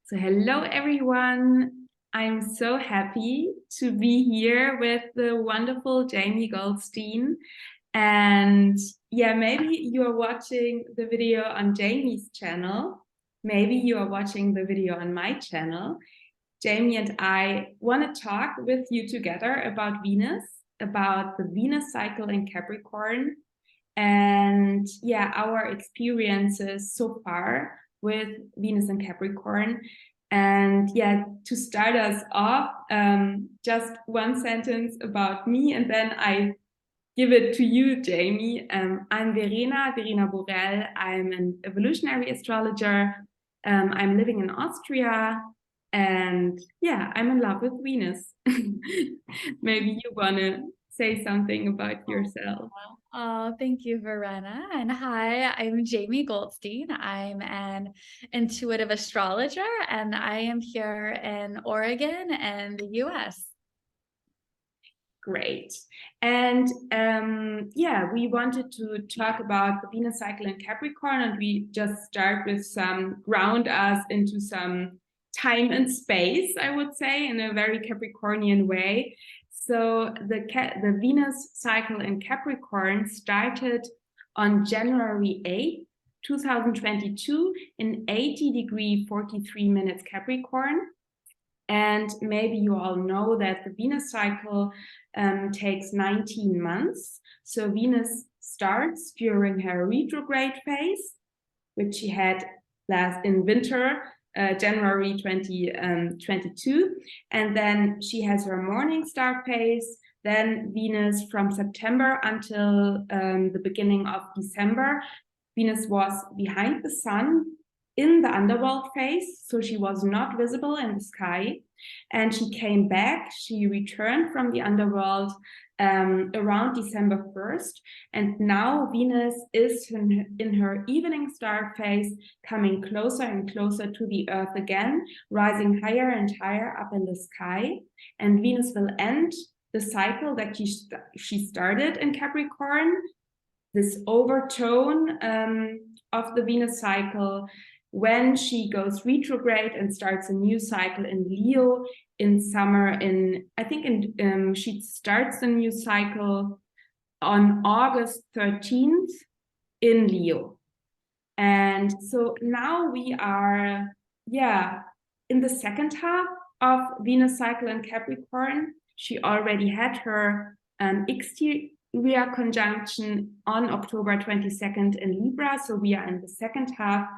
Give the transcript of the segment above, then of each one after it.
So hello everyone. I'm so happy to be here with the wonderful Jaime Goldstein. And yeah, maybe you are watching the video on Jamie's channel. Maybe you are watching the video on my channel. Jaime and I want to talk with you together about Venus, about the Venus cycle in Capricorn, and yeah, our experiences so far with Venus and Capricorn. And yeah, to start us off, just one sentence about me, and then I give it to you, Jaime. I'm Verena Borell. I'm an evolutionary astrologer. I'm living in Austria, and yeah, I'm in love with Venus. Maybe you want to say something about yourself. Oh, thank you, Verena. And hi, I'm Jaime Goldstein. I'm an intuitive astrologer, and I am here in Oregon and the US. Great. And yeah, we wanted to talk about the Venus cycle in Capricorn, and we just start with some ground us into some time and space, I would say, in a very Capricornian way. So the Venus cycle in Capricorn started on January 8th, 2022 in 80° 43 minutes Capricorn. And maybe you all know that the Venus cycle takes 19 months. So Venus starts during her retrograde phase, which she had last in winter, January 2022. And then she has her morning star phase. Then Venus from September until the beginning of December, Venus was behind the sun in the underworld phase, so she was not visible in the sky. And she came back, she returned from the underworld around December 1st. And now Venus is in her evening star phase, coming closer and closer to the Earth again, rising higher and higher up in the sky. And Venus will end the cycle that she started in Capricorn, this overtone of the Venus cycle, when she goes retrograde and starts a new cycle in Leo in summer. She starts the new cycle on August 13th in Leo. And so now we are, in the second half of Venus cycle in Capricorn. She already had her exterior conjunction on October 22nd in Libra. So we are in the second half.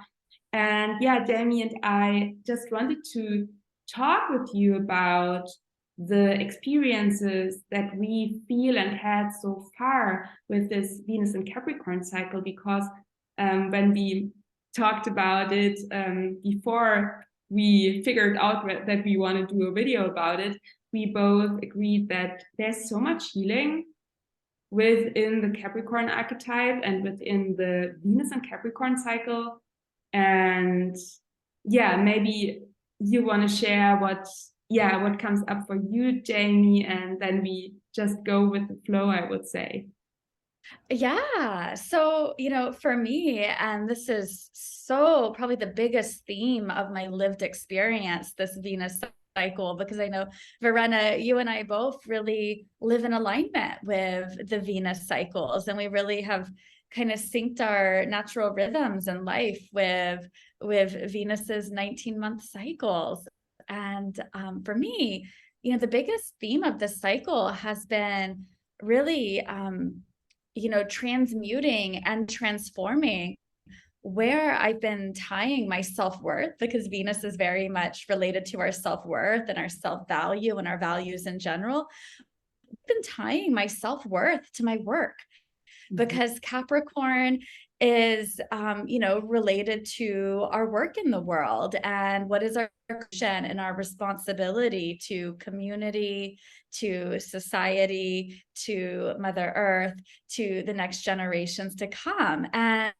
And yeah, Jaime and I just wanted to talk with you about the experiences that we feel and had so far with this Venus and Capricorn cycle, because when we talked about it before we figured out that we want to do a video about it, we both agreed that there's so much healing within the Capricorn archetype and within the Venus and Capricorn cycle. And yeah, maybe you want to share what comes up for you, Jaime, and then we just go with the flow, I would say. Yeah. So, for me, and this is so probably the biggest theme of my lived experience, this Venus cycle, because I know, Verena, you and I both really live in alignment with the Venus cycles, and we really have kind of synced our natural rhythms in life with Venus's 19-month cycles. And for me, the biggest theme of this cycle has been really transmuting and transforming where I've been tying my self-worth, because Venus is very much related to our self-worth and our self-value and our values in general. I've been tying my self-worth to my work, because Capricorn is, related to our work in the world and what is our mission and our responsibility to community, to society, to Mother Earth, to the next generations to come. And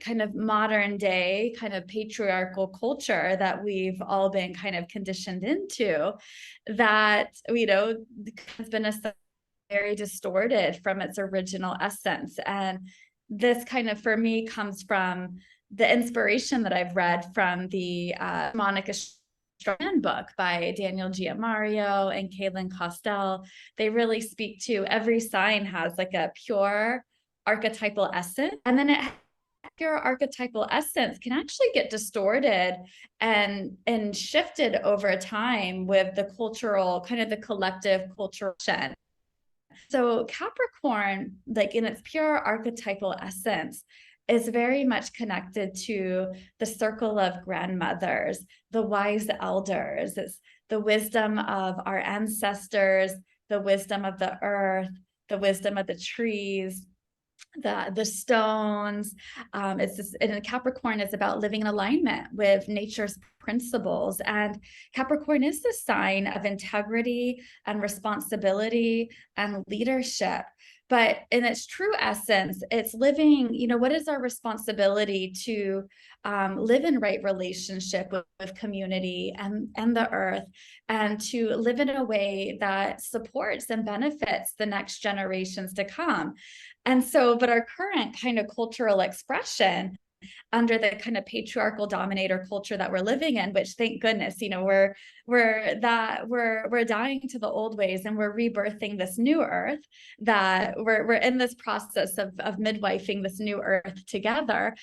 kind of modern day kind of patriarchal culture that we've all been kind of conditioned into, that has been very distorted from its original essence. And this kind of, for me, comes from the inspiration that I've read from the Monica book by Daniel Giamario and Caitlin Costell, they really speak to every sign has like a pure archetypal essence, and then pure archetypal essence can actually get distorted and shifted over time with the cultural, kind of the collective cultural. So Capricorn, like in its pure archetypal essence, is very much connected to the circle of grandmothers, the wise elders. It's the wisdom of our ancestors, the wisdom of the earth, the wisdom of the trees, the stones. It's this, and Capricorn is about living in alignment with nature's principles. And Capricorn is the sign of integrity and responsibility and leadership. But in its true essence, it's living, you know, what is our responsibility to live in right relationship with community and the earth, and to live in a way that supports and benefits the next generations to come. And so, but our current kind of cultural expression under the kind of patriarchal dominator culture that we're living in, which thank goodness, you know, we're dying to the old ways and we're rebirthing this new earth, that we're in this process of midwifing this new earth together.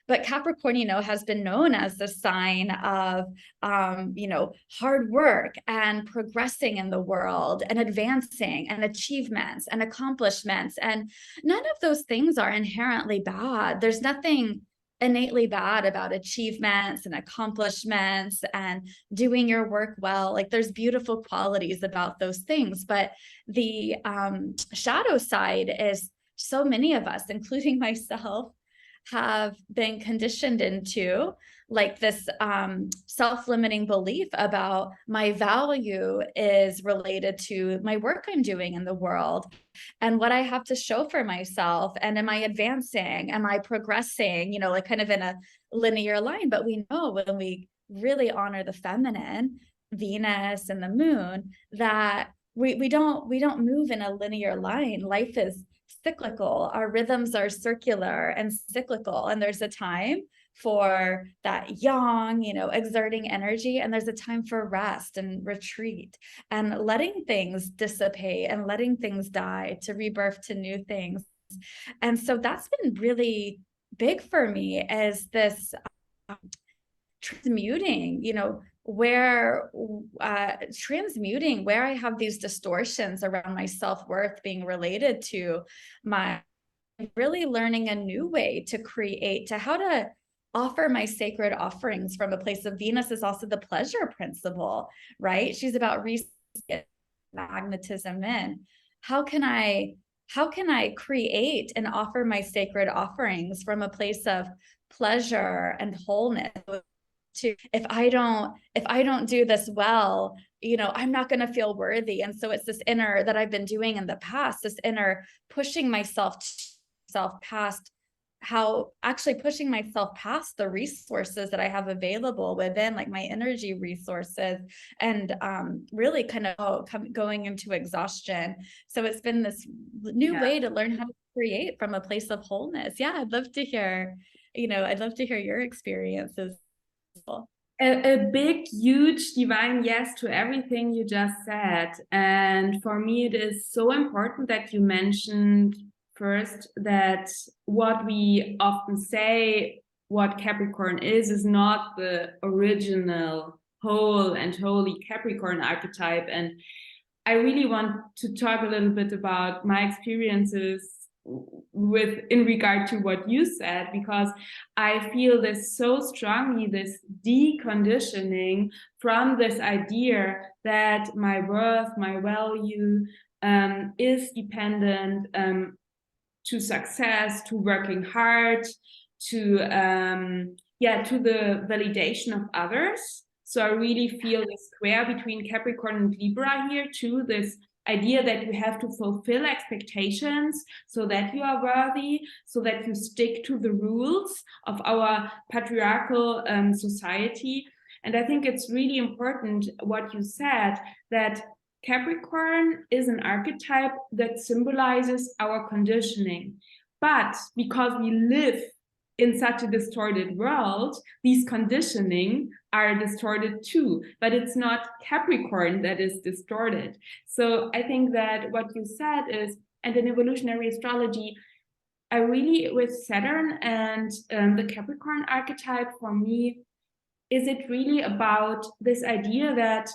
But Capricorn, you know, has been known as the sign of, you know, hard work and progressing in the world and advancing and achievements and accomplishments. And none of those things are inherently bad. There's nothing innately bad about achievements and accomplishments and doing your work well. Like there's beautiful qualities about those things. But the shadow side is so many of us, including myself, have been conditioned into like this self-limiting belief about my value is related to my work I'm doing in the world and what I have to show for myself. And am I advancing? Am I progressing? You know, like kind of in a linear line. But we know when we really honor the feminine, Venus and the moon, that we don't move in a linear line. Life is cyclical. Our rhythms are circular and cyclical. And there's a time for that yang, you know, exerting energy. And there's a time for rest and retreat and letting things dissipate and letting things die to rebirth to new things. And so that's been really big for me, as this transmuting, you know, where transmuting where I have these distortions around my self-worth being related to my, really learning a new way to create, to how to offer my sacred offerings from a place of Venus is also the pleasure principle, right? She's about magnetism in. How can I create and offer my sacred offerings from a place of pleasure and wholeness? To if I don't do this well, you know, I'm not going to feel worthy. And so it's this inner that I've been doing in the past, this inner pushing myself past pushing myself past the resources that I have available within, like my energy resources, and really kind of going into exhaustion. So it's been this new way to learn how to create from a place of wholeness. Yeah, I'd love to hear your experiences. A big, huge divine yes to everything you just said. And for me, it is so important that you mentioned first that what we often say, what Capricorn is not the original whole and holy Capricorn archetype. And I really want to talk a little bit about my experiences in regard to what you said, because I feel this so strongly, this deconditioning from this idea that my worth, my value is dependent to success, to working hard, to the validation of others. So I really feel this square between Capricorn and Libra here too, this idea that you have to fulfill expectations so that you are worthy, so that you stick to the rules of our patriarchal society. And I think it's really important what you said, that Capricorn is an archetype that symbolizes our conditioning. But because we live in such a distorted world, these conditioning are distorted too, but it's not Capricorn that is distorted. So I think that what you said is, and in evolutionary astrology, I really, with Saturn and the Capricorn archetype, for me, is it really about this idea that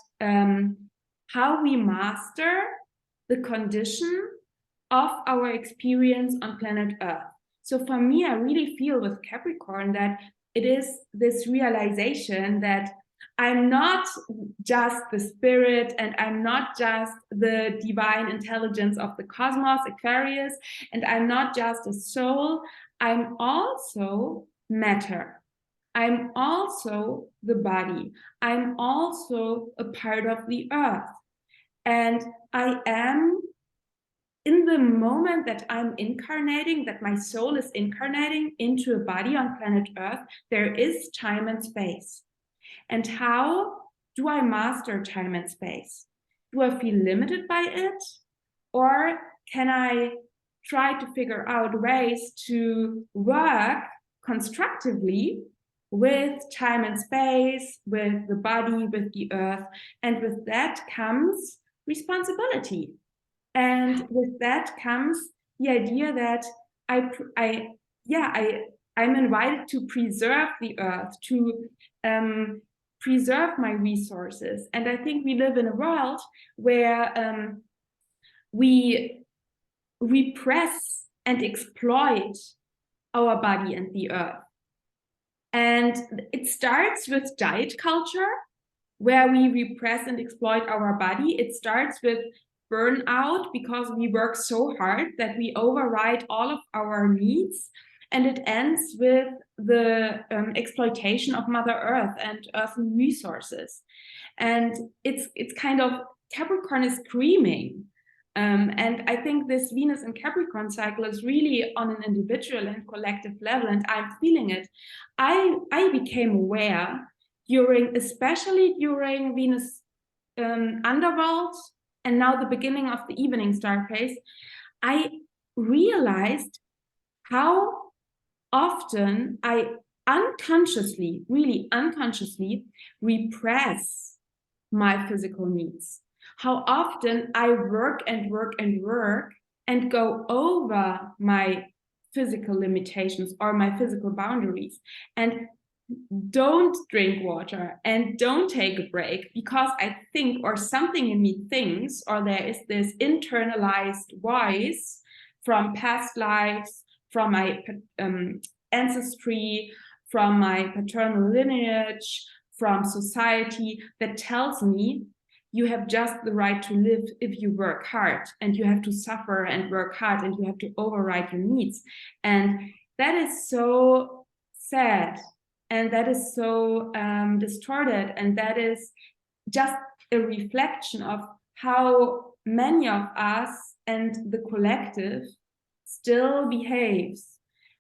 how we master the condition of our experience on planet Earth. So for me, I really feel with Capricorn that it is this realization that I'm not just the spirit and I'm not just the divine intelligence of the cosmos, Aquarius, and I'm not just a soul, I'm also matter. I'm also the body. I'm also a part of the earth. And I am, in the moment that I'm incarnating, that my soul is incarnating into a body on planet Earth, there is time and space. And how do I master time and space? Do I feel limited by it? Or can I try to figure out ways to work constructively with time and space, with the body, with the earth? And with that comes responsibility. And with that comes the idea that I'm invited to preserve the earth, to preserve my resources. And I think we live in a world where we repress and exploit our body and the earth. And it starts with diet culture, where we repress and exploit our body. It starts with burnout because we work so hard that we override all of our needs. And it ends with the exploitation of Mother Earth and earthly resources. And it's kind of, Capricorn is screaming. And I think this Venus and Capricorn cycle is really on an individual and collective level, and I'm feeling it. I became aware especially during Venus underworld, and now the beginning of the evening star phase, I realized how often I unconsciously, really unconsciously, repress my physical needs. How often I work and work and work and go over my physical limitations or my physical boundaries, and don't drink water and don't take a break because I think, or something in me thinks, or there is this internalized voice from past lives, from my ancestry, from my paternal lineage, from society, that tells me you have just the right to live if you work hard, and you have to suffer and work hard, and you have to override your needs. And that is so sad. And that is so distorted, and that is just a reflection of how many of us and the collective still behaves.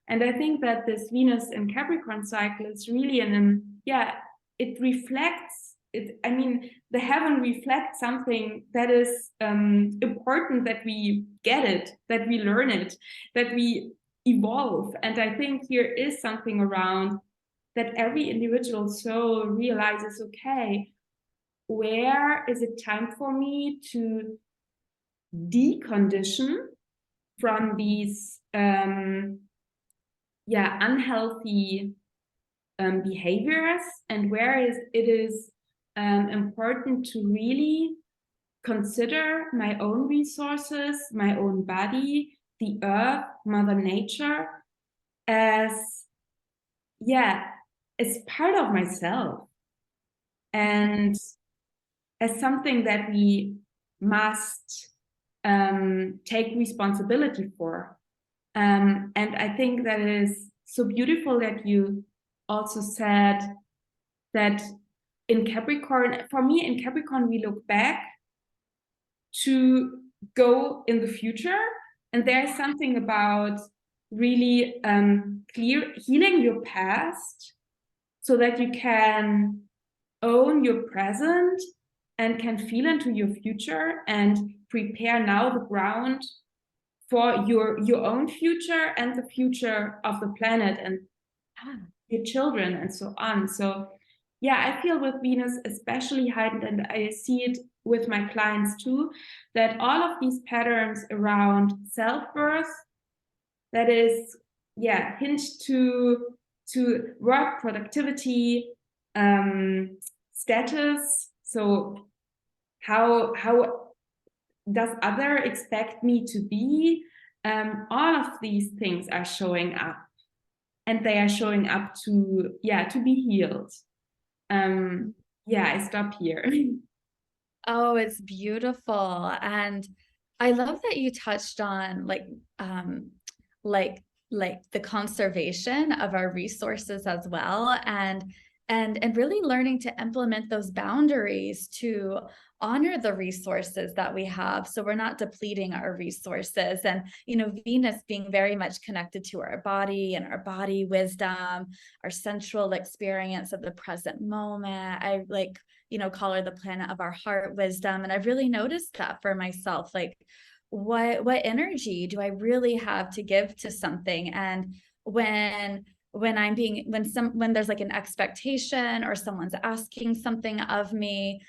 And I think that this Venus and Capricorn cycle is really it reflects it. I mean, the heaven reflects something that is important, that we get it, that we learn it, that we evolve. And I think here is something around that every individual soul realizes, okay, where is it time for me to decondition from these unhealthy behaviors, and where it is important to really consider my own resources, my own body, the earth, Mother Nature, as part of myself, and as something that we must take responsibility for. And I think that it is so beautiful that you also said that in Capricorn, for me, in Capricorn, we look back to go in the future. And there's something about really healing your past so that you can own your present and can feel into your future and prepare now the ground for your own future and the future of the planet. And your children and so on. So yeah, I feel with Venus especially heightened, and I see it with my clients too, that all of these patterns around self-worth, that is, yeah, hinged to work productivity, status. So how does other expect me to be? All of these things are showing up, and they are showing up to, yeah, to be healed. Yeah, I stop here. Oh, it's beautiful. And I love that you touched on like like the conservation of our resources as well, and really learning to implement those boundaries to honor the resources that we have, so we're not depleting our resources. And Venus being very much connected to our body and our body wisdom, our sensual experience of the present moment. I call her the planet of our heart wisdom. And I've really noticed that for myself, like what energy do I really have to give to something? And when there's like an expectation or someone's asking something of me,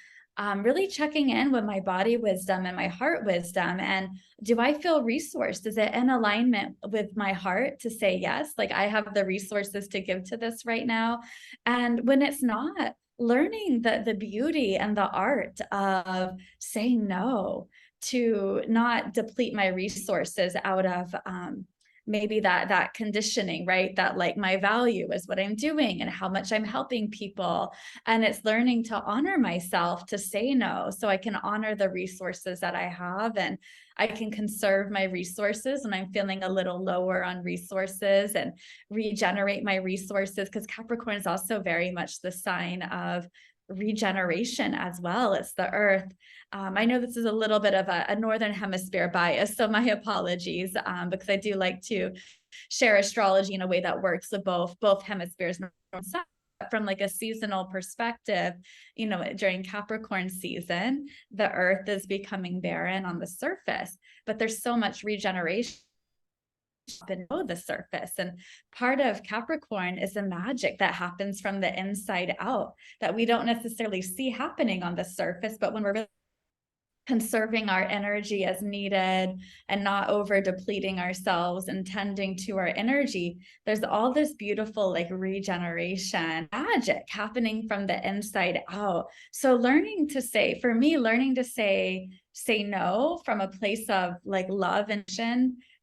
really checking in with my body wisdom and my heart wisdom. And do I feel resourced? Is it in alignment with my heart to say yes, like I have the resources to give to this right now? And when it's not, learning the beauty and the art of saying no, to not deplete my resources out of maybe that conditioning, right? That like my value is what I'm doing and how much I'm helping people. And it's learning to honor myself, to say no, so I can honor the resources that I have, and I can conserve my resources when I'm feeling a little lower on resources, and regenerate my resources, because Capricorn is also very much the sign of regeneration as well. It's the earth. I know this is a little bit of a northern hemisphere bias, so my apologies, because I do like to share astrology in a way that works with both hemispheres, north and south. From like a seasonal perspective, during Capricorn season, the earth is becoming barren on the surface, but there's so much regeneration below the surface. And part of Capricorn is the magic that happens from the inside out, that we don't necessarily see happening on the surface, but when we're really conserving our energy as needed and not over depleting ourselves and tending to our energy, there's all this beautiful like regeneration magic happening from the inside out. So learning to say no from a place of like love and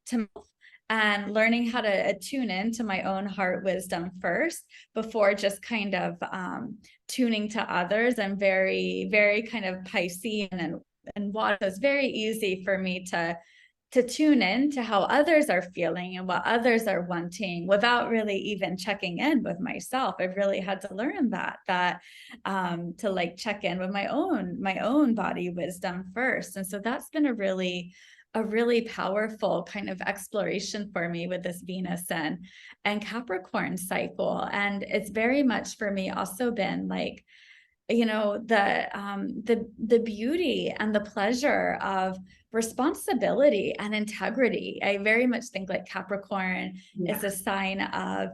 to, and learning how to tune into my own heart wisdom first before just kind of tuning to others. I'm very, very kind of Piscean and water. It's very easy for me to tune in to how others are feeling and what others are wanting without really even checking in with myself. I've really had to learn that to like check in with my own body wisdom first. And so that's been a really powerful kind of exploration for me with this Venus and Capricorn cycle. And it's very much for me also been like, the beauty and the pleasure of responsibility and integrity. I very much think like Capricorn is a sign of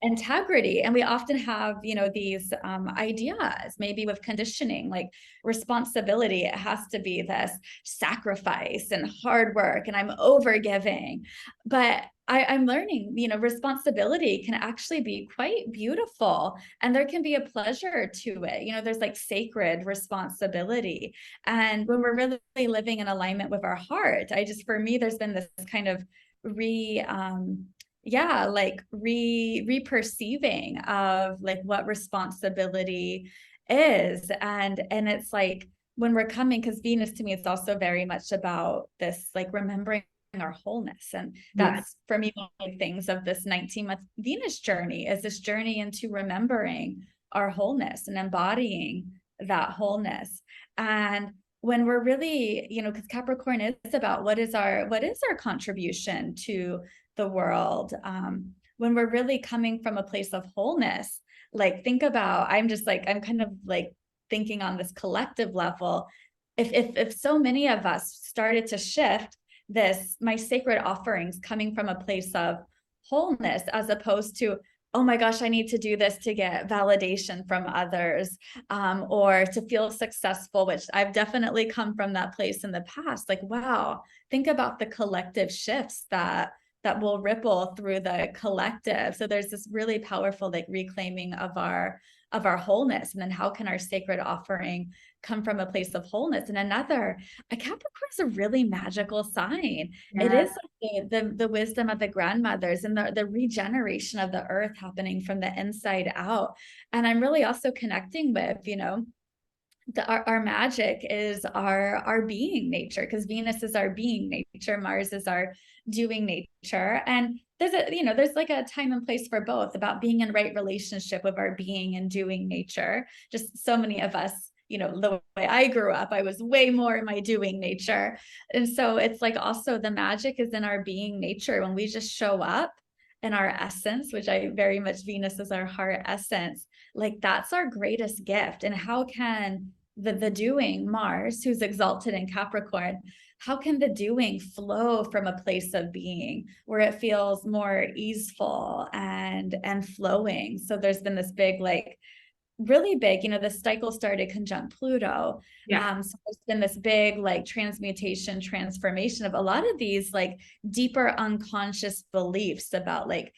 integrity. And we often have, these ideas, maybe with conditioning, like responsibility, it has to be this sacrifice and hard work, and I'm over giving. But I'm learning, responsibility can actually be quite beautiful, and there can be a pleasure to it. There's like sacred responsibility. And when we're really living in alignment with our heart, for me, there's been this kind of re-perceiving of like what responsibility is. And it's like when we're coming, because Venus to me, it's also very much about this, like remembering our wholeness. And that's for me, one of the things of this 19-month Venus journey is this journey into remembering our wholeness and embodying that wholeness. And when we're really, because Capricorn is about what is our contribution to the world, when we're really coming from a place of wholeness, like think about, I'm kind of like thinking on this collective level, if so many of us started to shift my sacred offerings coming from a place of wholeness, as opposed to, oh my gosh, I need to do this to get validation from others, or to feel successful, which I've definitely come from that place in the past. Like, wow, think about the collective shifts that will ripple through the collective. So there's this really powerful like reclaiming of our wholeness. And then how can our sacred offering come from a place of wholeness? And a Capricorn is a really magical sign. Yeah. It is like the wisdom of the grandmothers and the regeneration of the earth happening from the inside out. And I'm really also connecting with, our magic is our being nature, because Venus is our being nature, Mars is our doing nature. And there's like a time and place for both, about being in right relationship with our being and doing nature. Just so many of us, the way I grew up, I was way more in my doing nature. And so it's like also the magic is in our being nature, when we just show up in our essence, which I very much, Venus is our heart essence. Like that's our greatest gift. And how can the doing, Mars, who's exalted in Capricorn, how can the doing flow from a place of being where it feels more easeful and flowing? So there's been this big, like really big, the cycle started conjunct Pluto. Yeah. So there's been this big like transmutation, transformation of a lot of these like deeper unconscious beliefs about like,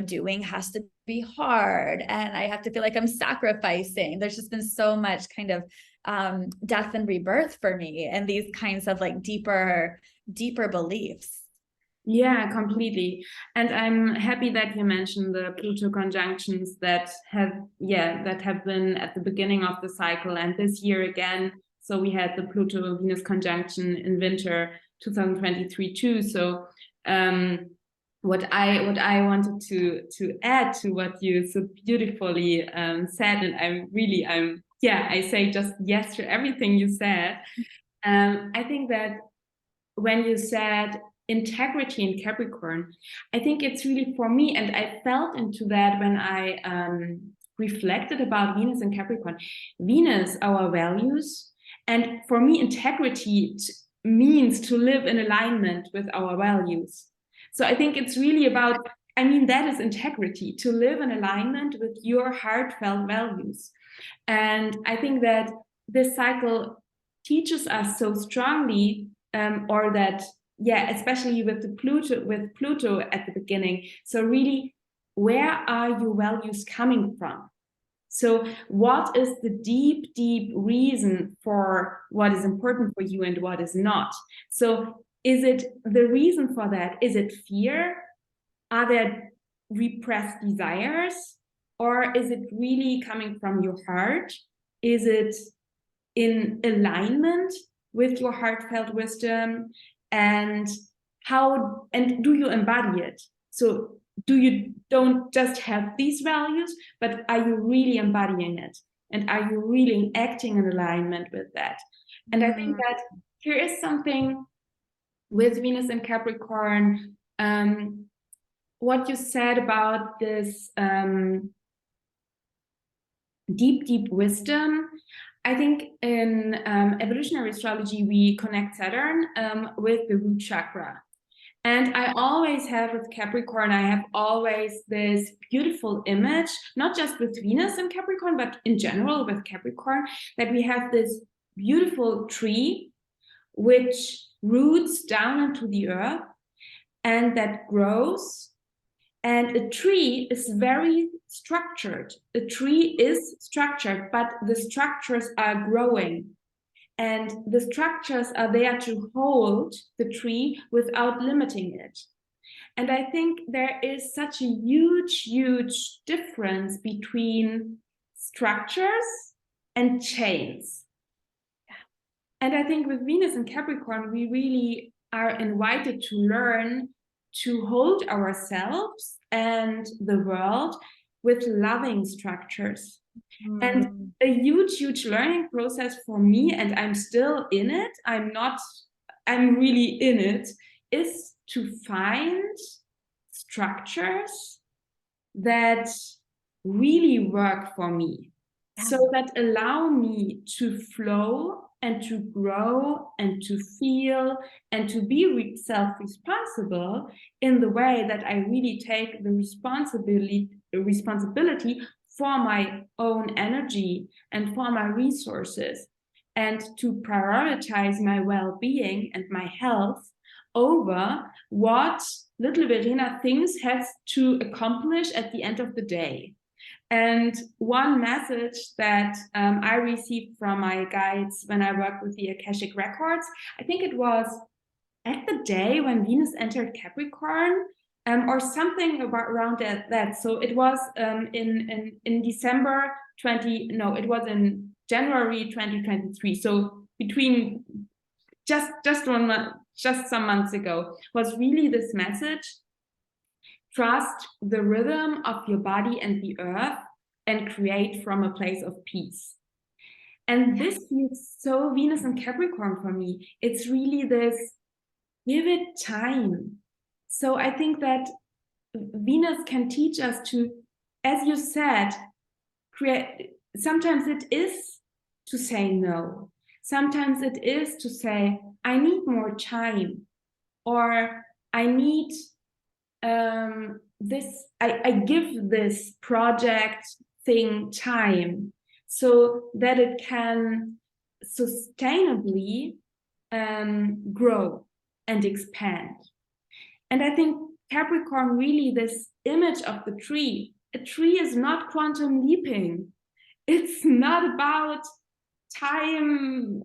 doing has to be hard and I have to feel like I'm sacrificing. There's just been so much kind of death and rebirth for me, and these kinds of like deeper beliefs. Yeah, completely. And I'm happy that you mentioned the Pluto conjunctions that have been at the beginning of the cycle and this year again. So we had the Pluto Venus conjunction in winter 2023 too. So what I wanted to add to what you so beautifully said, and I say just yes to everything you said. I think that when you said integrity in Capricorn, I think it's really for me, and I felt into that when I reflected about Venus and Capricorn. Venus, our values, and for me, integrity means to live in alignment with our values. So I think it's really about, that is integrity, to live in alignment with your heartfelt values. And I think that this cycle teaches us so strongly, especially with Pluto at the beginning. So really, where are your values coming from? So what is the deep, deep reason for what is important for you and what is not? So is it the reason for that? Is it fear? Are there repressed desires? Or is it really coming from your heart? Is it in alignment with your heartfelt wisdom? And do you embody it? So don't just have these values, but are you really embodying it? And are you really acting in alignment with that? And I think that here is something with Venus and Capricorn, what you said about this deep, deep wisdom. I think in evolutionary astrology, we connect Saturn with the root chakra. And I always have with Capricorn, I have always this beautiful image, not just with Venus and Capricorn, but in general with Capricorn, that we have this beautiful tree which roots down into the earth and that grows. And a tree is very structured. A tree is structured, but the structures are growing. And the structures are there to hold the tree without limiting it. And I think there is such a huge, huge difference between structures and chains. And I think with Venus and Capricorn, we really are invited to learn to hold ourselves and the world with loving structures. And a huge, huge learning process for me, and I'm still in it, I'm really in it, is to find structures that really work for me. So that allow me to flow and to grow and to feel and to be self-responsible in the way that I really take the responsibility responsibility for my own energy and for my resources, and to prioritize my well-being and my health over what little Verena thinks has to accomplish at the end of the day. And one message that I received from my guides when I worked with the Akashic Records, I think it was at the day when Venus entered Capricorn, or something around that. So it was in December 20, no, it was in January 2023. So between just 1 month, just some months ago, was really this message: trust the rhythm of your body and the earth and create from a place of peace. And this feels so Venus and Capricorn for me. It's really this, give it time. So I think that Venus can teach us to, as you said, create. Sometimes it is to say no. Sometimes it is to say, I need more time, or I need this, I give this project thing time so that it can sustainably grow and expand. And I think Capricorn, really this image of the tree, a tree is not quantum leaping. It's not about time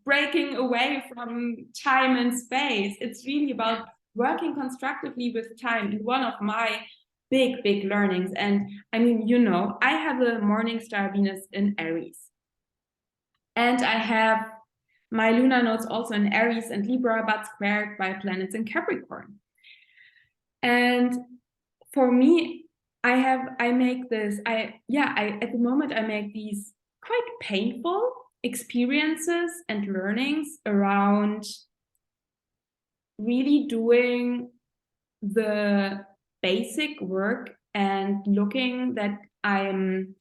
breaking away from time and space. It's really about working constructively with time. And one of my big learnings, and I mean, you know, I have a morning star Venus in Aries, and I have my lunar nodes also in Aries and Libra, but squared by planets in Capricorn. And for me, I make this, at the moment I make these quite painful experiences and learnings around really doing the basic work and looking that I'm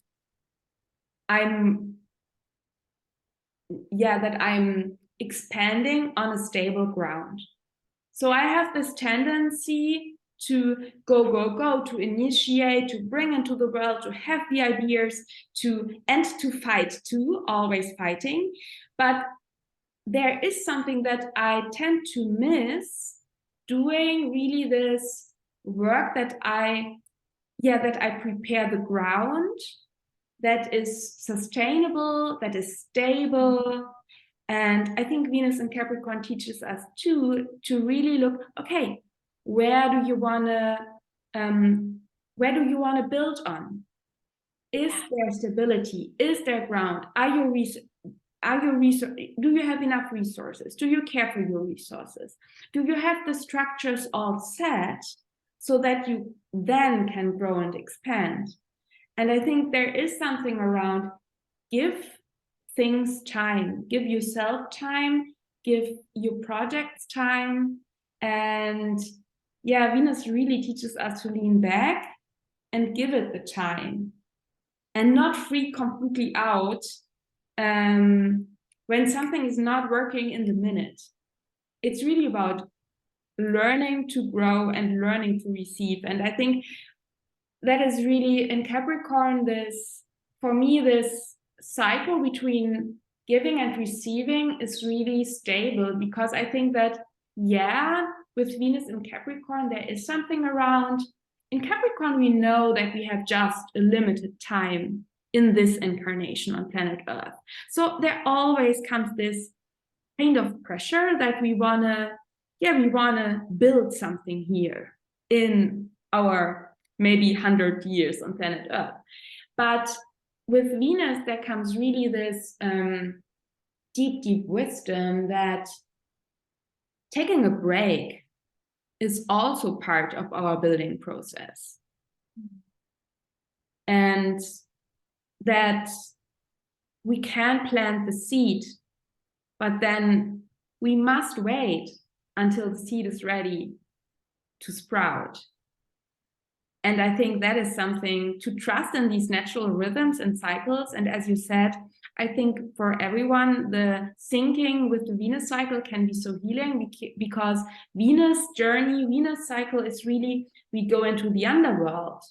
expanding on a stable ground. So I have this tendency to go, to initiate, to bring into the world, to have the ideas, and to fight too, always fighting. But there is something that I tend to miss doing, really this work that I prepare the ground that is sustainable, that is stable. And I think Venus and Capricorn teaches us too to really look, okay, where do you want to build on? Is there stability? Is there ground? Do you have enough resources? Do you care for your resources? Do you have the structures all set so that you then can grow and expand? And I think there is something around, give things time, give yourself time, give your projects time. And Venus really teaches us to lean back and give it the time and not freak completely out when something is not working in the minute. It's really about learning to grow and learning to receive. And I think that is really in Capricorn, for me, this cycle between giving and receiving is really stable, because I think that, with Venus in Capricorn, there is something around. In Capricorn, we know that we have just a limited time in this incarnation on planet Earth. So there always comes this kind of pressure that we wanna build something here in our maybe 100 years on planet Earth. But with Venus, there comes really this deep wisdom that taking a break is also part of our building process. And that we can plant the seed, but then we must wait until the seed is ready to sprout. And I think that is something to trust in, these natural rhythms and cycles. And as you said, I think for everyone, the syncing with the Venus cycle can be so healing, because Venus cycle is really, we go into the underworld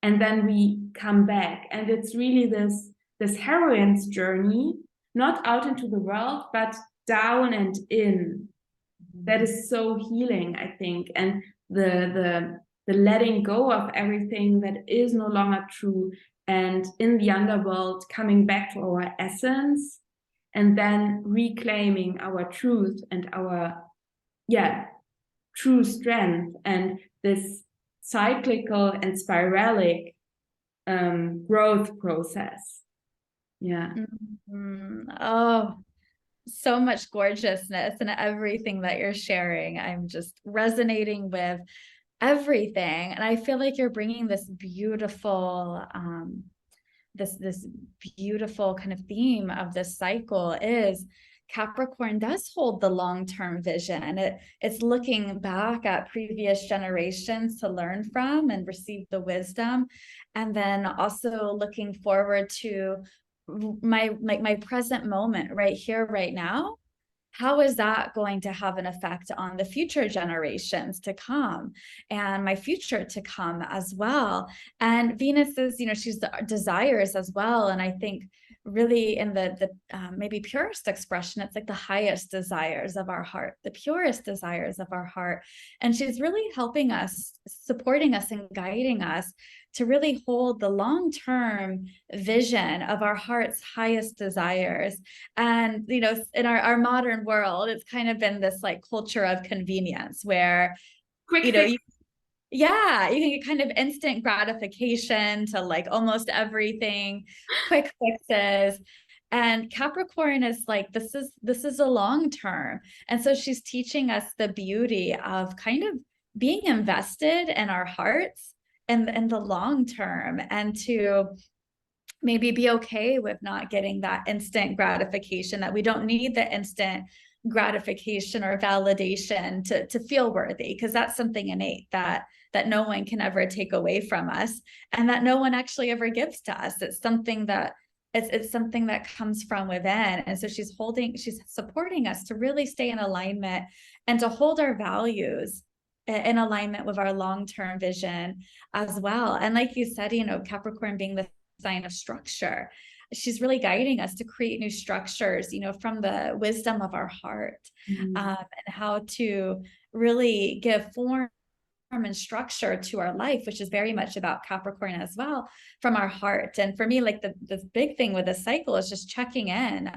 and then we come back. And it's really this heroine's journey, not out into the world, but down and in. That is so healing, I think. And the letting go of everything that is no longer true, and in the underworld coming back to our essence, and then reclaiming our truth and our true strength, and this cyclical and spiralic growth process. Yeah. Oh, so much gorgeousness in everything that you're sharing. I'm just resonating with everything. And I feel like you're bringing this beautiful, this beautiful kind of theme of this cycle is Capricorn does hold the long-term vision. It's looking back at previous generations to learn from and receive the wisdom. And then also looking forward to my present moment right here, right now. How is that going to have an effect on the future generations to come and my future to come as well? And Venus is, she's the desires as well. And I think really in the maybe purest expression, it's like the highest desires of our heart, the purest desires of our heart. And she's really helping us, supporting us and guiding us to really hold the long-term vision of our heart's highest desires. And, in our modern world, it's kind of been this like culture of convenience where, you can get kind of instant gratification to like almost everything, quick fixes. And Capricorn is like, this is a long term. And so she's teaching us the beauty of kind of being invested in our hearts and the long term, and to maybe be okay with not getting that instant gratification, that we don't need the instant gratification or validation to feel worthy, because that's something innate that no one can ever take away from us, and that no one actually ever gives to us. It's something that it's something that comes from within. And so she's supporting us to really stay in alignment and to hold our values in alignment with our long-term vision as well. And like you said, Capricorn being the sign of structure, she's really guiding us to create new structures, from the wisdom of our heart, and how to really give form and structure to our life, which is very much about Capricorn as well, from our heart. And for me, like the big thing with the cycle is just checking in.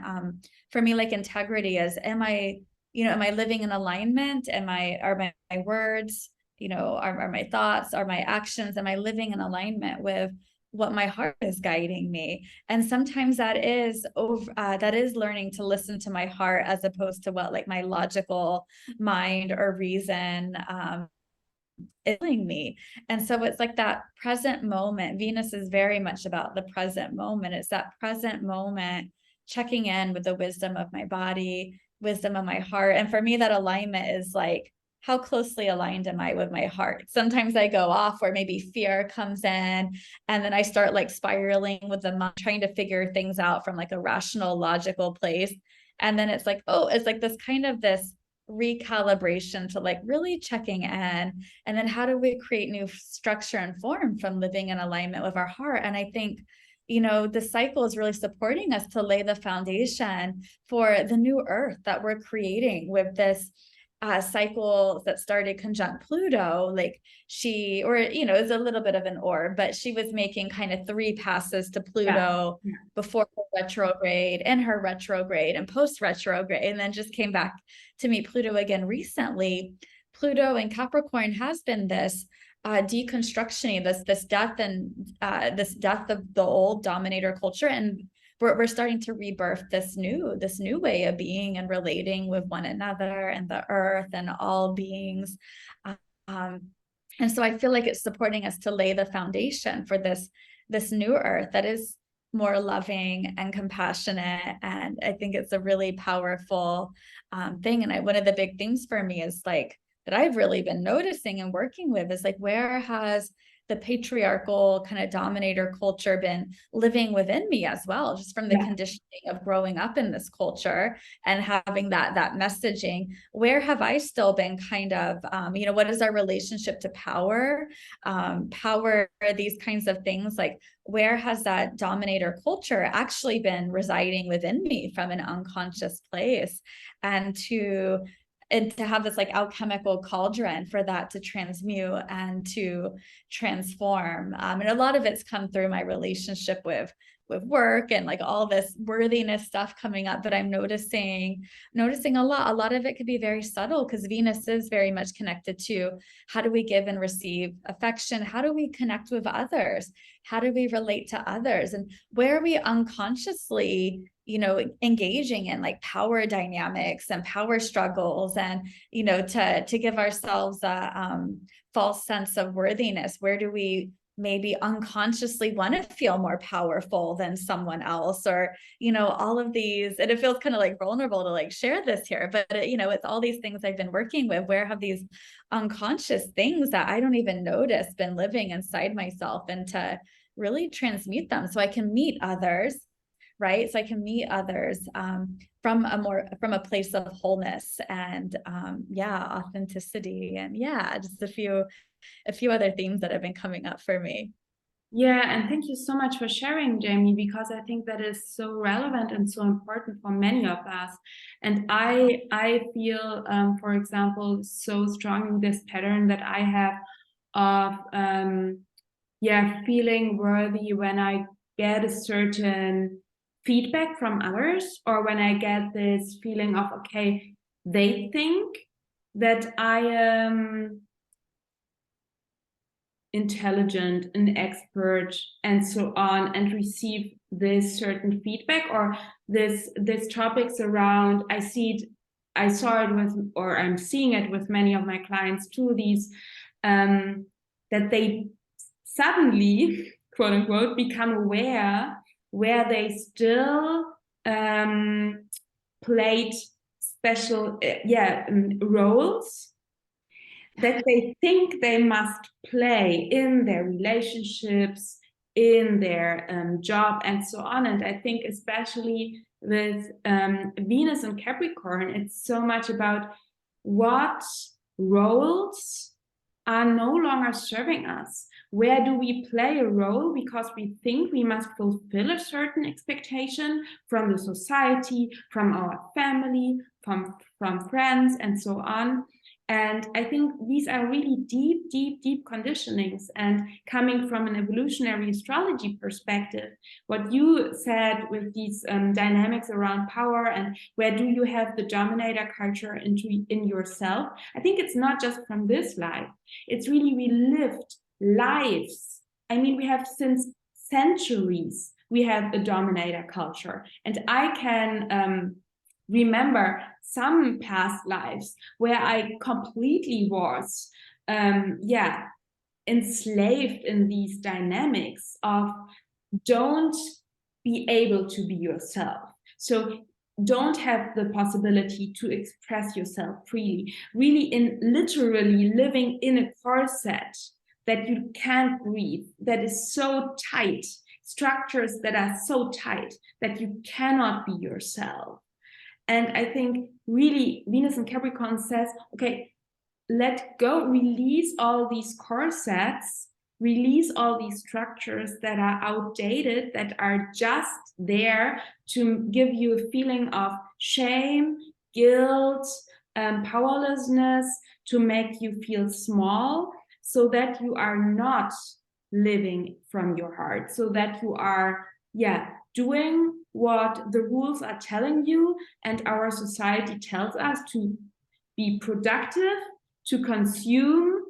For me, like integrity is, am I living in alignment? Are my words, are my thoughts, are my actions, am I living in alignment with what my heart is guiding me? And sometimes that is learning to listen to my heart, as opposed to what like my logical mind or reason is telling me. And so it's like that present moment. Venus is very much about the present moment. It's that present moment, checking in with the wisdom of my body, wisdom of my heart. And for me, that alignment is like, how closely aligned am I with my heart? Sometimes I go off where maybe fear comes in, and then I start like spiraling with the mind, trying to figure things out from like a rational, logical place. And then it's like, it's like this kind of this recalibration to like really checking in. And then how do we create new structure and form from living in alignment with our heart? And I think, the cycle is really supporting us to lay the foundation for the new earth that we're creating with this cycle that started conjunct Pluto. Like it's a little bit of an orb, but she was making kind of 3 passes to Pluto before her retrograde, and her retrograde, and post retrograde, and then just came back to meet Pluto again recently. Pluto in Capricorn has been this deconstruction, this death of the old dominator culture, and we're starting to rebirth this new way of being and relating with one another and the earth and all beings. And so I feel like it's supporting us to lay the foundation for this new earth that is more loving and compassionate. And I think it's a really powerful thing. And one of the big things for me is like that I've really been noticing and working with is like, where has the patriarchal kind of dominator culture been living within me as well, just from the conditioning of growing up in this culture and having that messaging? Where have I still been kind of, what is our relationship to power? Power, these kinds of things, like where has that dominator culture actually been residing within me from an unconscious place? And to have this like alchemical cauldron for that to transmute and to transform. And a lot of it's come through my relationship with work and like all this worthiness stuff coming up, but I'm noticing a lot of it could be very subtle, because Venus is very much connected to how do we give and receive affection? How do we connect with others? How do we relate to others? And where are we unconsciously engaging in like power dynamics and power struggles, and to give ourselves a false sense of worthiness? Where do we maybe unconsciously want to feel more powerful than someone else, or all of these? And it feels kind of like vulnerable to like share this here, but it's all these things I've been working with. Where have these unconscious things that I don't even notice been living inside myself, and to really transmute them so I can meet others, right? So I can meet others from a place of wholeness and authenticity, and just a few other themes that have been coming up for me. Yeah, and thank you so much for sharing, Jamie, because I think that is so relevant and so important for many of us. And I feel, for example, so strongly this pattern that I have of feeling worthy when I get a certain feedback from others, or when I get this feeling of, okay, they think that I am intelligent, an expert, and so on, and receive this certain feedback, or this topics around. I saw it with, or I'm seeing it with many of my clients too, these that they suddenly, quote unquote, become aware where they still played special roles that they think they must play in their relationships, in their job, and so on. And I think especially with Venus and Capricorn, it's so much about what roles are no longer serving us. Where do we play a role because we think we must fulfill a certain expectation from the society, from our family, from friends, and so on. And I think these are really deep, deep, deep conditionings. And coming from an evolutionary astrology perspective, what you said with these dynamics around power, and where do you have the dominator culture in yourself? I think it's not just from this life. It's really, we lived lives. I mean, we have since centuries, we have a dominator culture. And I can remember some past lives where I completely was enslaved in these dynamics of don't be able to be yourself. So don't have the possibility to express yourself freely, really in literally living in a corset that you can't breathe, that is so tight, structures that are so tight that you cannot be yourself. And I think really Venus and Capricorn says, okay, let go, release all these corsets, release all these structures that are outdated, that are just there to give you a feeling of shame, guilt, powerlessness, to make you feel small, so that you are not living from your heart, so that you are, doing what the rules are telling you and our society tells us to be productive, to consume,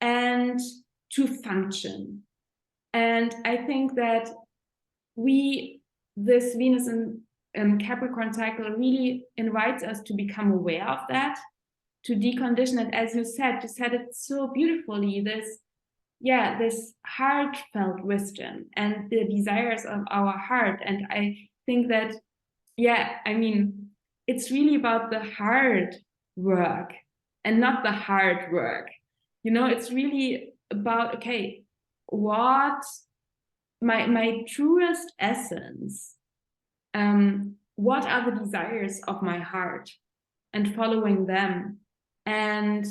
and to function. And I think that this Venus and Capricorn cycle really invites us to become aware of that, to decondition it, as you said it so beautifully, this heartfelt wisdom and the desires of our heart. And I think that, it's really about the hard work and not the hard work. It's really about, okay, what my truest essence, what are the desires of my heart, and following them. And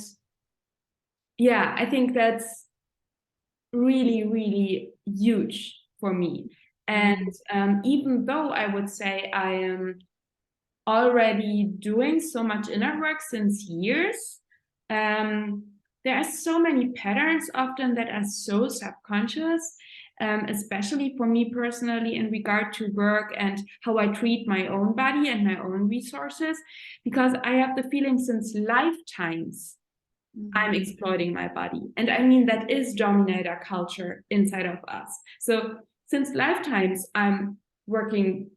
yeah, I think that's really, really huge for me. And even though I would say I am already doing so much inner work since years, there are so many patterns often that are so subconscious, especially for me personally in regard to work and how I treat my own body and my own resources, because I have the feeling since lifetimes I'm exploiting my body. And I mean, that is dominator culture inside of us. So since lifetimes, I'm working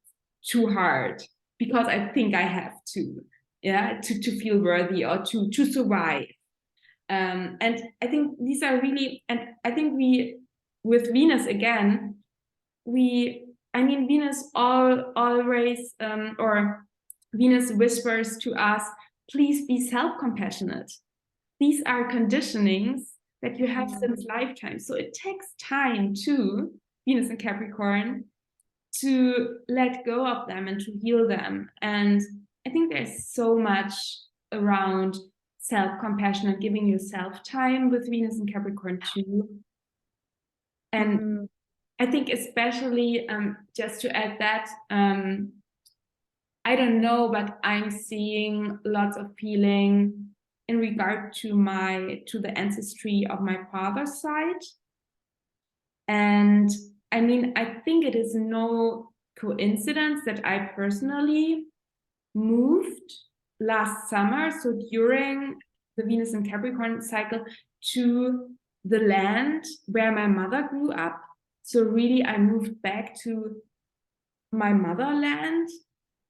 too hard because I think I have to, yeah, to feel worthy or to survive. And I think these are really, and I think with Venus again, I mean, Venus always, or Venus whispers to us, please be self-compassionate. These are conditionings that you have since lifetime. So it takes time too, Venus and Capricorn, to let go of them and to heal them. And I think there's so much around self-compassion and giving yourself time with Venus and Capricorn too. And I think especially, just to add that, I don't know, but I'm seeing lots of healing in regard to the ancestry of my father's side. And I mean, I think it is no coincidence that I personally moved last summer, so during the Venus and Capricorn cycle, to the land where my mother grew up. So really, I moved back to my motherland.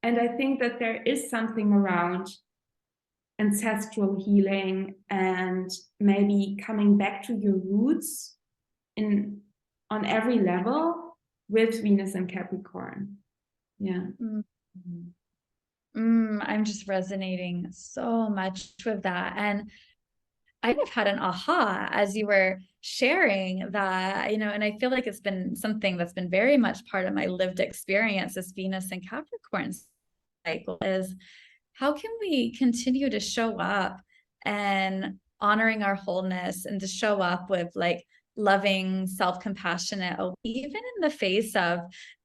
And I think that there is something around ancestral healing and maybe coming back to your roots on every level with Venus and Capricorn. Yeah. I'm just resonating so much with that. And I have had an aha as you were sharing that, and I feel like it's been something that's been very much part of my lived experience, this Venus and Capricorn cycle, is how can we continue to show up and honoring our wholeness and to show up with like loving, self-compassionate, even in the face of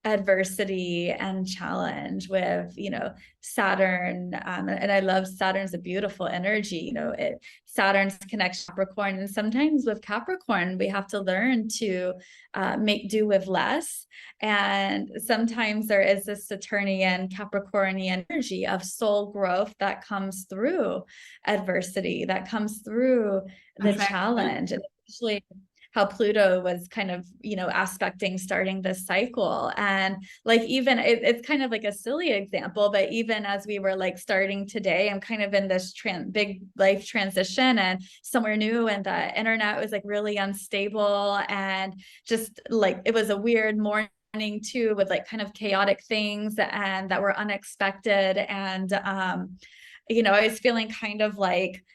adversity and challenge with, Saturn. And I love Saturn's a beautiful energy, Saturn's connection to Capricorn. And sometimes with Capricorn, we have to learn to make do with less. And sometimes there is this Saturnian, Capricornian energy of soul growth that comes through adversity, that comes through the challenge. And especially how Pluto was kind of, aspecting starting this cycle. And like, even it's kind of like a silly example, but even as we were like starting today, I'm kind of in this big life transition and somewhere new, and the internet was like really unstable, and just like, it was a weird morning too, with like kind of chaotic things and that were unexpected. And, I was feeling kind of like,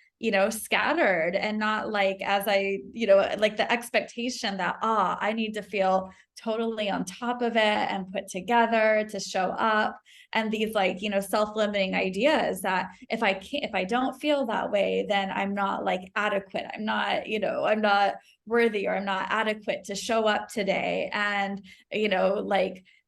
scattered, and not like, as I, like the expectation that, I need to feel totally on top of it and put together to show up. And these like, self-limiting ideas that if I don't feel that way, then I'm not like adequate. I'm not, I'm not worthy, or I'm not adequate to show up today. And,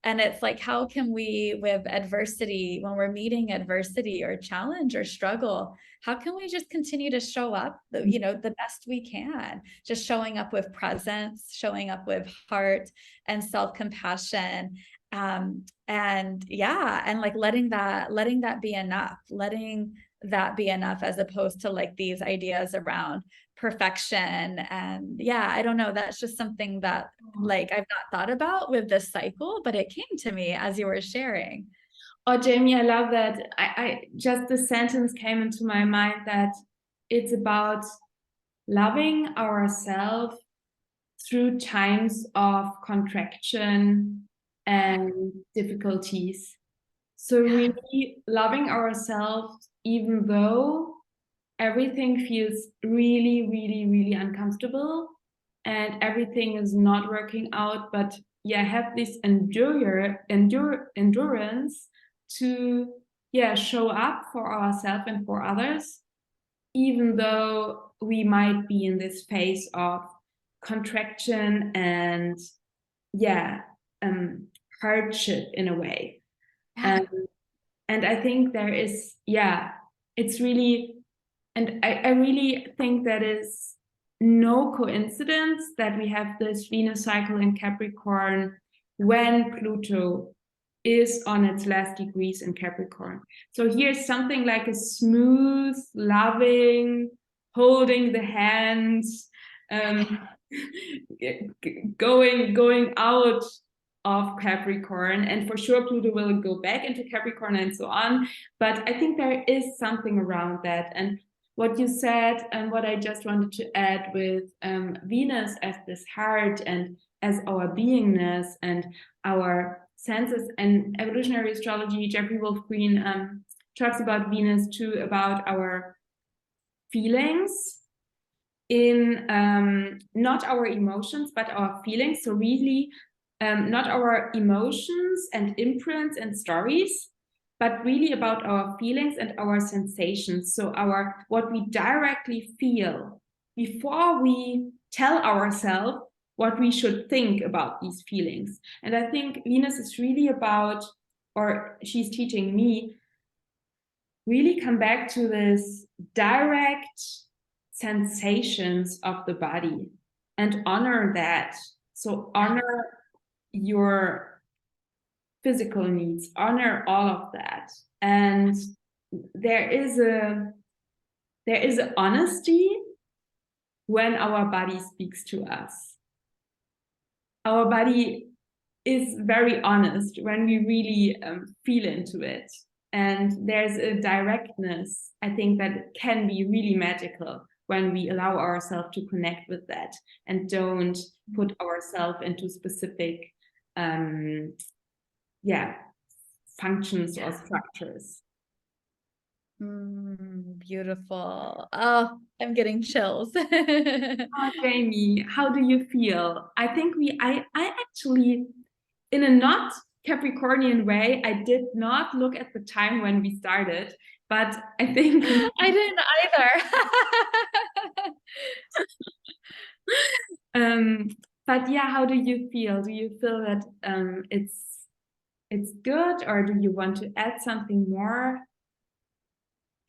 and it's like, how can we, with adversity, when we're meeting adversity or challenge or struggle, how can we just continue to show up, the best we can, just showing up with presence, showing up with heart and self-compassion. And like letting that be enough, as opposed to like these ideas around perfection. And I don't know, that's just something that like I've not thought about with this cycle, but it came to me as you were sharing. Oh, Jamie, I love that. I just, the sentence came into my mind that it's about loving ourselves through times of contraction and difficulties. So really loving ourselves, even though everything feels really, really, really uncomfortable, and everything is not working out, but yeah, have this endurance to show up for ourselves and for others, even though we might be in this phase of contraction and hardship in a way. And I think there is, it's really, and I really think that is no coincidence that we have this Venus cycle in Capricorn when Pluto is on its last degrees in Capricorn. So here's something like a smooth, loving, holding the hands, going out of Capricorn, and for sure Pluto will go back into Capricorn and so on. But I think there is something around that. And what you said and what I just wanted to add with Venus as this heart and as our beingness and our senses, and evolutionary astrology, Jeffrey Wolf Green talks about Venus too, about our feelings in not our emotions, but our feelings. So really not our emotions and imprints and stories, but really about our feelings and our sensations. So what we directly feel before we tell ourselves what we should think about these feelings. And I think Venus is really about, or she's teaching me, really come back to this direct sensations of the body and honor that. So honor your physical needs, honor all of that. And there is an honesty when our body speaks to us. Our body is very honest when we really feel into it. And there's a directness, I think, that can be really magical when we allow ourselves to connect with that and don't put ourselves into specific functions or structures. Beautiful. Oh, I'm getting chills. Oh, Jamie, how do you feel? I think I actually, in a not Capricornian way, I did not look at the time when we started, but I think I didn't either. But yeah, how do you feel? Do you feel that it's good, or do you want to add something more?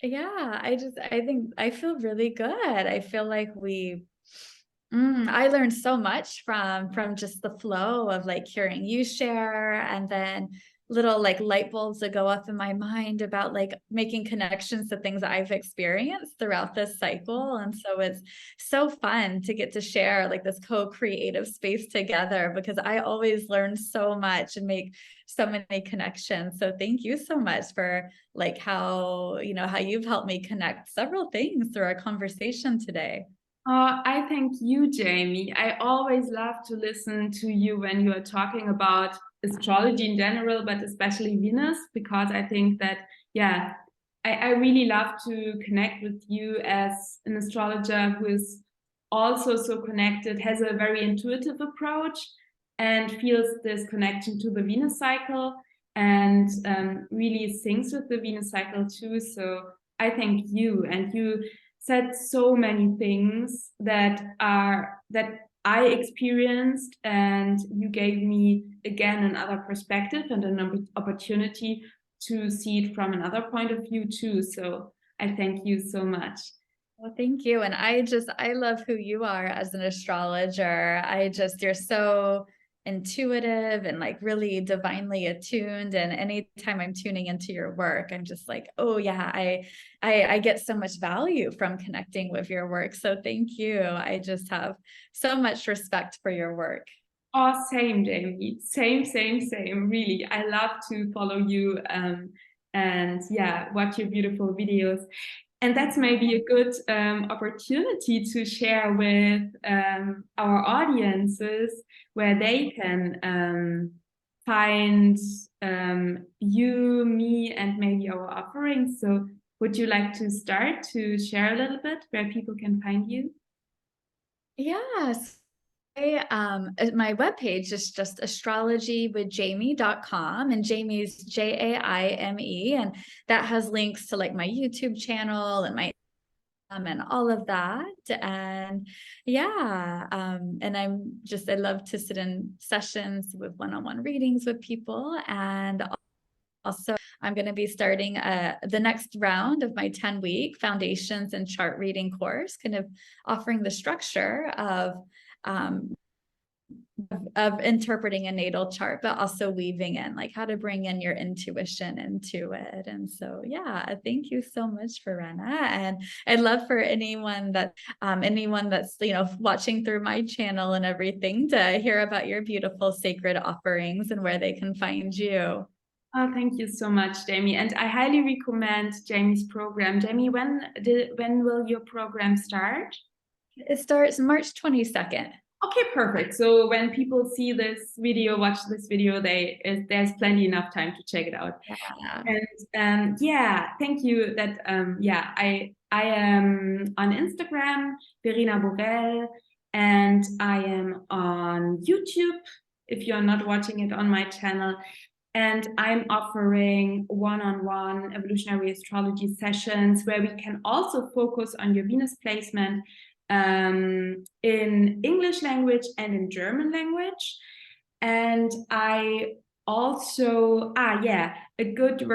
Yeah, I think I feel really good. I feel like I learned so much from just the flow of like hearing you share, and then little like light bulbs that go up in my mind about like making connections to things I've experienced throughout this cycle. And so it's so fun to get to share like this co-creative space together, because I always learn so much and make so many connections. So thank you so much for like how you've helped me connect several things through our conversation today. I thank you, Jamie. I always love to listen to you when you are talking about astrology in general, but especially Venus, because I think that, I really love to connect with you as an astrologer who is also so connected, has a very intuitive approach, and feels this connection to the Venus cycle, and really syncs with the Venus cycle too. So I thank you, and you said so many things that I experienced, and you gave me again another perspective and an opportunity to see it from another point of view too. So I thank you so much. Well, thank you. And I love who you are as an astrologer. You're so intuitive and like really divinely attuned. And anytime I'm tuning into your work, I'm just like, oh yeah, I get so much value from connecting with your work. So thank you. I just have so much respect for your work. Oh, same, Jamie. Same. Really, I love to follow you and watch your beautiful videos. And that's maybe a good opportunity to share with our audiences where they can find you, me, and maybe our offerings. So would you like to start to share a little bit where people can find you? Yes. my webpage is just astrologywithjaime.com, and Jaime's Jaime, and that has links to like my YouTube channel and my and all of that. And yeah, and I love to sit in sessions with one-on-one readings with people. And also I'm going to be starting the next round of my 10-week foundations and chart reading course, kind of offering the structure of interpreting a natal chart, but also weaving in like how to bring in your intuition into it. And so, yeah, thank you so much, Verena. And I'd love for anyone that's, watching through my channel and everything to hear about your beautiful sacred offerings and where they can find you. Oh, thank you so much, Jaime. And I highly recommend Jaime's program. Jaime, when will your program start? It starts March 22nd. Okay, perfect. So when people see this video, watch this video, there's plenty enough time to check it out. Yeah. And yeah, thank you. That I am on Instagram, Verena Borell, and I am on YouTube if you're not watching it on my channel. And I'm offering one-on-one evolutionary astrology sessions where we can also focus on your Venus placement in English language and in German language. And I also, a good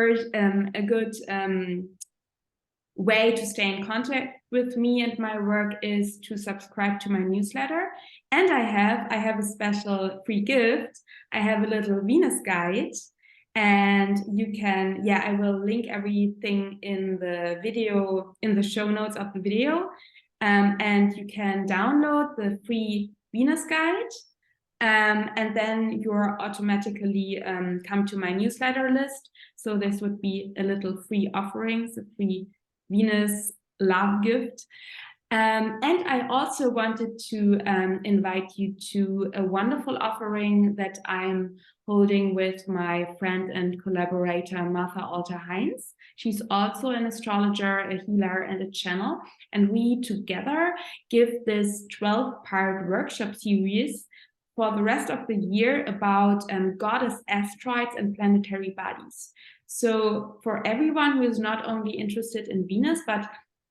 way to stay in contact with me and my work is to subscribe to my newsletter. And I have a special free gift. I have a little Venus guide, and you can, I will link everything in the video, in the show notes of the video. And you can download the free Venus guide. And then you're automatically come to my newsletter list. So this would be a little free offering, a free Venus love gift. And I also wanted to invite you to a wonderful offering that I'm holding with my friend and collaborator, Martha Alter-Heinz. She's also an astrologer, a healer, and a channel. And we together give this 12-part workshop series for the rest of the year about goddess asteroids and planetary bodies. So for everyone who is not only interested in Venus, but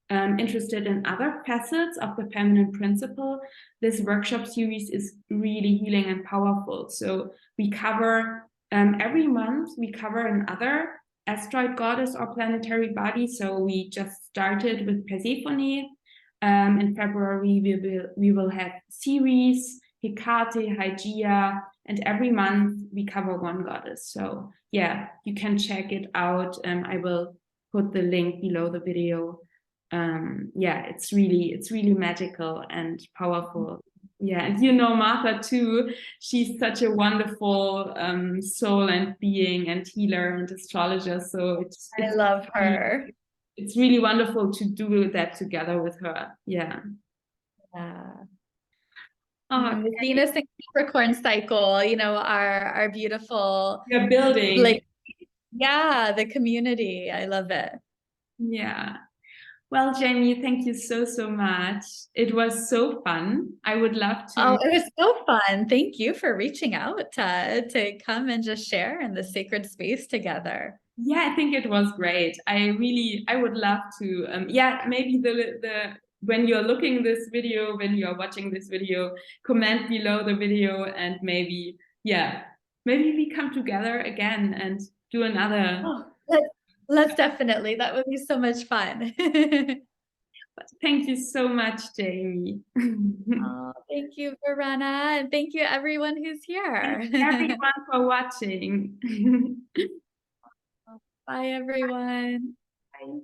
interested in other facets of the feminine principle, this workshop series is really healing and powerful. So we cover, every month, we cover another asteroid goddess or planetary body. So we just started with Persephone. In February, we will have Ceres, Hecate, Hygeia, and every month we cover one goddess. So yeah, you can check it out. I will put the link below the video. It's really magical and powerful. Yeah, and you know Martha too. She's such a wonderful soul and being and healer and astrologer. So I love her. It's really wonderful to do that together with her. Yeah. The Venus and Capricorn cycle, our beautiful, you're building. The community. I love it. Yeah. Well, Jaime, thank you so much. It was so fun. I would love to. Oh, it was so fun. Thank you for reaching out to come and just share in the sacred space together. Yeah, I think it was great. I would love to. Maybe when you're looking this video, when you're watching this video, comment below the video, and maybe we come together again and do another. Oh, let's definitely. That would be so much fun. But thank you so much, Jaime. Oh, thank you, Verena, and thank you everyone who's here. Thank everyone for watching. Bye, everyone. Bye.